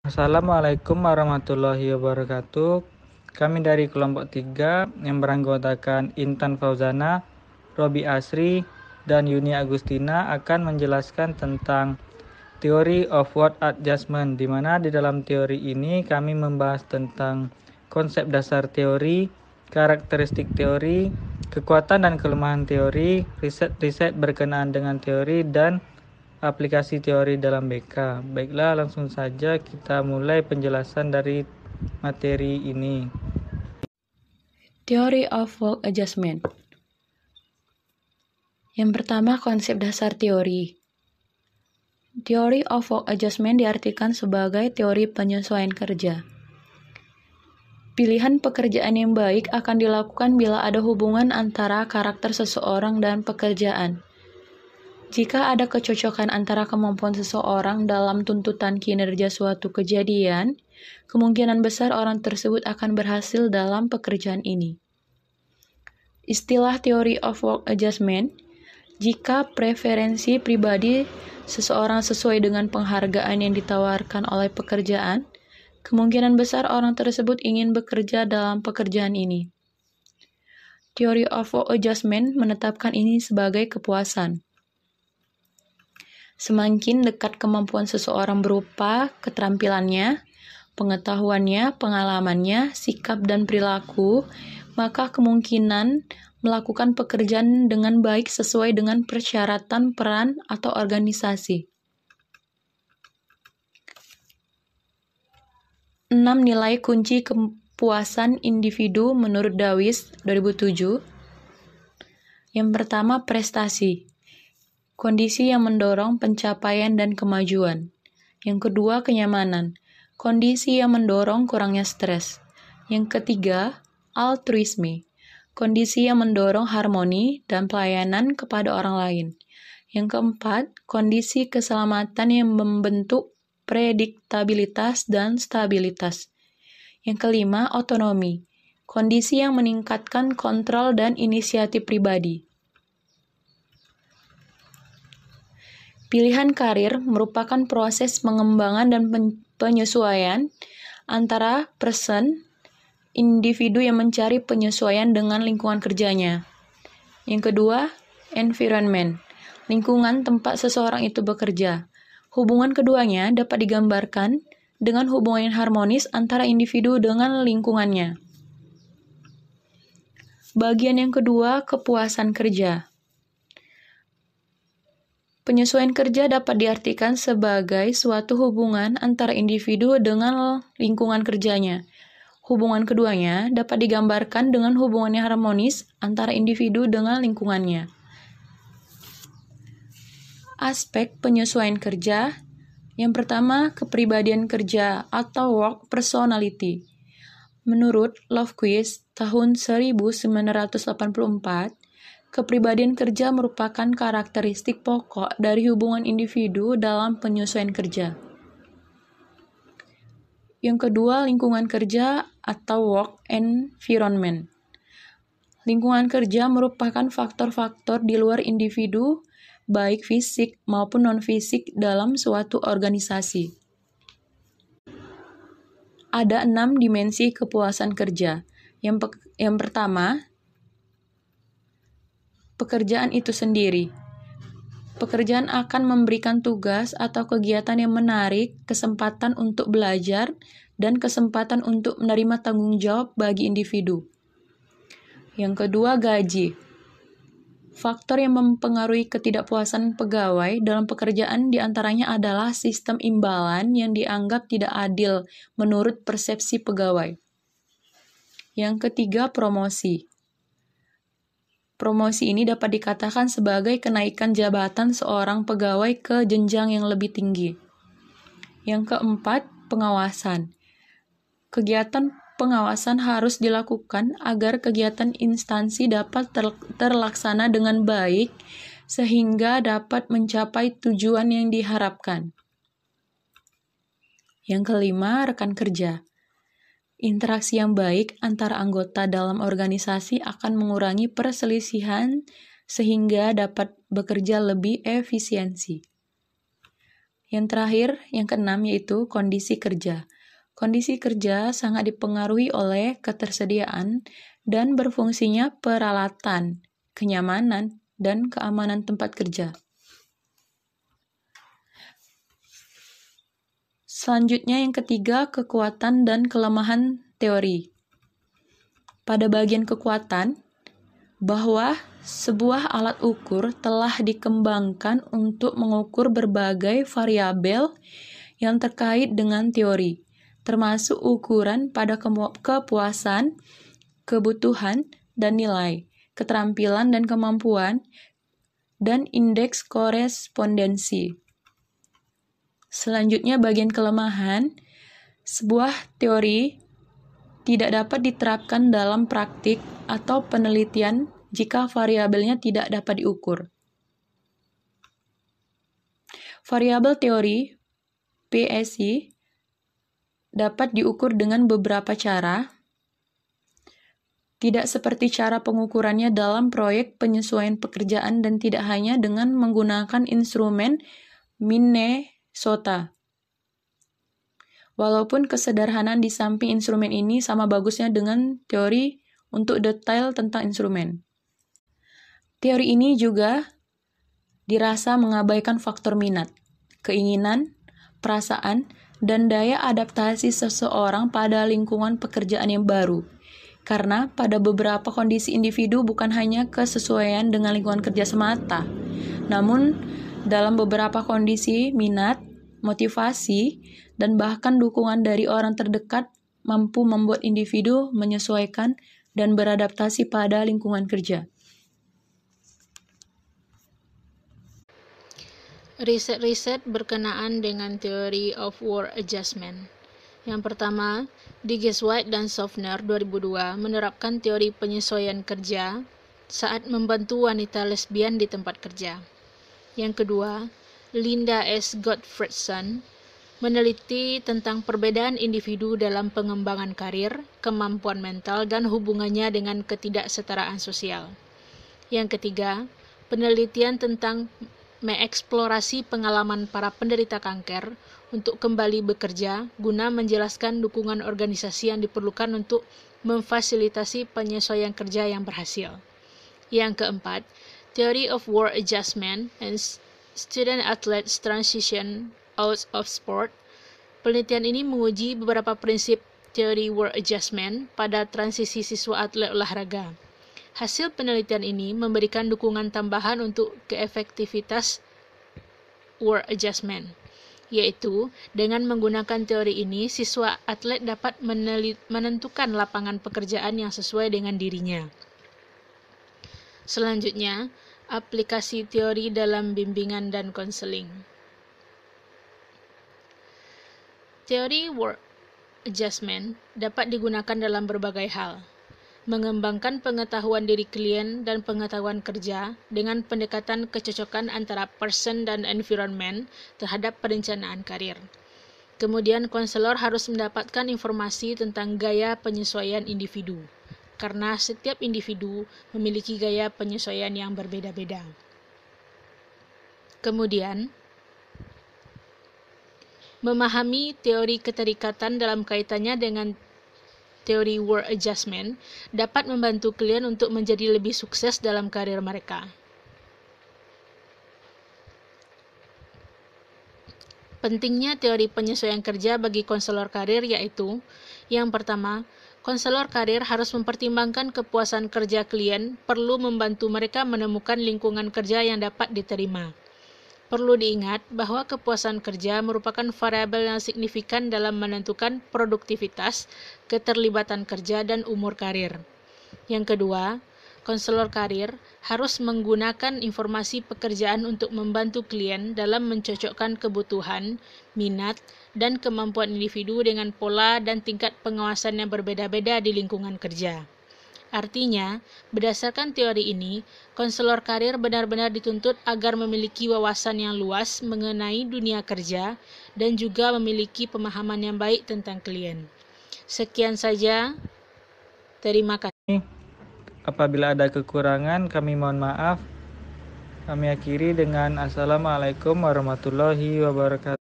Assalamualaikum warahmatullahi wabarakatuh. Kami dari kelompok 3 yang beranggotakan Intan Fauzana, Robi Asri, dan Yuni Agustina akan menjelaskan tentang Theory of Word Adjustment, di mana di dalam teori ini kami membahas tentang konsep dasar teori, karakteristik teori, kekuatan dan kelemahan teori, riset-riset berkenaan dengan teori, dan aplikasi teori dalam BK. Baiklah, langsung saja kita mulai penjelasan dari materi ini. Theory of Work Adjustment. Yang pertama, konsep dasar teori. Theory of Work Adjustment diartikan sebagai teori penyesuaian kerja. Pilihan pekerjaan yang baik akan dilakukan bila ada hubungan antara karakter seseorang dan pekerjaan. Jika ada kecocokan antara kemampuan seseorang dalam tuntutan kinerja suatu kejadian, kemungkinan besar orang tersebut akan berhasil dalam pekerjaan ini. Istilah Theory of Work Adjustment, jika preferensi pribadi seseorang sesuai dengan penghargaan yang ditawarkan oleh pekerjaan, kemungkinan besar orang tersebut ingin bekerja dalam pekerjaan ini. Theory of Work Adjustment menetapkan ini sebagai kepuasan. Semakin dekat kemampuan seseorang berupa keterampilannya, pengetahuannya, pengalamannya, sikap dan perilaku, maka kemungkinan melakukan pekerjaan dengan baik sesuai dengan persyaratan peran atau organisasi. 6 nilai kunci kepuasan individu menurut Dawes 2007. Yang pertama, prestasi. Kondisi yang mendorong pencapaian dan kemajuan. Yang kedua, kenyamanan. Kondisi yang mendorong kurangnya stres. Yang ketiga, altruisme. Kondisi yang mendorong harmoni dan pelayanan kepada orang lain. Yang keempat, kondisi keselamatan yang membentuk prediktabilitas dan stabilitas. Yang kelima, otonomi. Kondisi yang meningkatkan kontrol dan inisiatif pribadi. Pilihan karir merupakan proses pengembangan dan penyesuaian antara individu yang mencari penyesuaian dengan lingkungan kerjanya. Yang kedua, environment, lingkungan tempat seseorang itu bekerja. Hubungan keduanya dapat digambarkan dengan hubungan yang harmonis antara individu dengan lingkungannya. Bagian yang kedua, kepuasan kerja. Penyesuaian kerja dapat diartikan sebagai suatu hubungan antara individu dengan lingkungan kerjanya. Hubungan keduanya dapat digambarkan dengan hubungan yang harmonis antara individu dengan lingkungannya. Aspek penyesuaian kerja. Yang pertama, kepribadian kerja atau work personality. Menurut Lofquist tahun 1984, kepribadian kerja merupakan karakteristik pokok dari hubungan individu dalam penyesuaian kerja. Yang kedua, lingkungan kerja atau work environment. Lingkungan kerja merupakan faktor-faktor di luar individu, baik fisik maupun non-fisik dalam suatu organisasi. Ada 6 dimensi kepuasan kerja. Yang pertama, pekerjaan itu sendiri. Pekerjaan akan memberikan tugas atau kegiatan yang menarik, kesempatan untuk belajar, dan kesempatan untuk menerima tanggung jawab bagi individu. Yang kedua, gaji. Faktor yang mempengaruhi ketidakpuasan pegawai dalam pekerjaan diantaranya adalah sistem imbalan yang dianggap tidak adil menurut persepsi pegawai. Yang ketiga, promosi. Promosi ini dapat dikatakan sebagai kenaikan jabatan seorang pegawai ke jenjang yang lebih tinggi. Yang keempat, pengawasan. Kegiatan pengawasan harus dilakukan agar kegiatan instansi dapat terlaksana dengan baik sehingga dapat mencapai tujuan yang diharapkan. Yang kelima, rekan kerja. Interaksi yang baik antara anggota dalam organisasi akan mengurangi perselisihan sehingga dapat bekerja lebih efisiensi. Yang terakhir, yang keenam, yaitu kondisi kerja. Kondisi kerja sangat dipengaruhi oleh ketersediaan dan berfungsinya peralatan, kenyamanan, dan keamanan tempat kerja. Selanjutnya yang ketiga, kekuatan dan kelemahan teori. Pada bagian kekuatan, bahwa sebuah alat ukur telah dikembangkan untuk mengukur berbagai variabel yang terkait dengan teori, termasuk ukuran pada kepuasan, kebutuhan, dan nilai, keterampilan dan kemampuan, dan indeks korespondensi. Selanjutnya bagian kelemahan, sebuah teori tidak dapat diterapkan dalam praktik atau penelitian jika variabelnya tidak dapat diukur. Variabel teori PSI dapat diukur dengan beberapa cara, tidak seperti cara pengukurannya dalam proyek penyesuaian pekerjaan dan tidak hanya dengan menggunakan instrumen Minnesota. Walaupun kesederhanaan di samping instrumen ini sama bagusnya dengan teori untuk detail tentang instrumen. Teori ini juga dirasa mengabaikan faktor minat, keinginan, perasaan, dan daya adaptasi seseorang pada lingkungan pekerjaan yang baru. Karena pada beberapa kondisi individu bukan hanya kesesuaian dengan lingkungan kerja semata, namun dalam beberapa kondisi minat, motivasi, dan bahkan dukungan dari orang terdekat mampu membuat individu menyesuaikan dan beradaptasi pada lingkungan kerja. Riset-riset berkenaan dengan Theory of Work Adjustment. Yang pertama, Diggs-White dan Sofner 2002 menerapkan teori penyesuaian kerja saat membantu wanita lesbian di tempat kerja. Yang kedua, Linda S. Gottfredson meneliti tentang perbedaan individu dalam pengembangan karir, kemampuan mental, dan hubungannya dengan ketidaksetaraan sosial. Yang ketiga, penelitian tentang mengeksplorasi pengalaman para penderita kanker untuk kembali bekerja guna menjelaskan dukungan organisasi yang diperlukan untuk memfasilitasi penyesuaian kerja yang berhasil. Yang keempat, Theory of Work Adjustment and Student Athletes Transition Out of Sport. Penelitian ini menguji beberapa prinsip teori work adjustment pada transisi siswa atlet olahraga. Hasil penelitian ini memberikan dukungan tambahan untuk keefektivitas work adjustment, yaitu dengan menggunakan teori ini, siswa atlet dapat menentukan lapangan pekerjaan yang sesuai dengan dirinya. Selanjutnya, aplikasi teori dalam bimbingan dan konseling. Teori work adjustment dapat digunakan dalam berbagai hal. Mengembangkan pengetahuan diri klien dan pengetahuan kerja dengan pendekatan kecocokan antara person dan environment terhadap perencanaan karir. Kemudian konselor harus mendapatkan informasi tentang gaya penyesuaian individu, karena setiap individu memiliki gaya penyesuaian yang berbeda-beda. Kemudian, memahami teori keterikatan dalam kaitannya dengan teori work adjustment dapat membantu klien untuk menjadi lebih sukses dalam karir mereka. Pentingnya teori penyesuaian kerja bagi konselor karir yaitu, yang pertama, konselor karir harus mempertimbangkan kepuasan kerja klien perlu membantu mereka menemukan lingkungan kerja yang dapat diterima. Perlu diingat bahwa kepuasan kerja merupakan variabel yang signifikan dalam menentukan produktivitas, keterlibatan kerja, dan umur karir. Yang kedua, konselor karir harus menggunakan informasi pekerjaan untuk membantu klien dalam mencocokkan kebutuhan, minat, dan kemampuan individu dengan pola dan tingkat pengawasan yang berbeda-beda di lingkungan kerja. Artinya, berdasarkan teori ini, konselor karir benar-benar dituntut agar memiliki wawasan yang luas mengenai dunia kerja dan juga memiliki pemahaman yang baik tentang klien. Sekian saja. Terima kasih. Apabila ada kekurangan, kami mohon maaf. Kami akhiri dengan Assalamualaikum warahmatullahi wabarakatuh.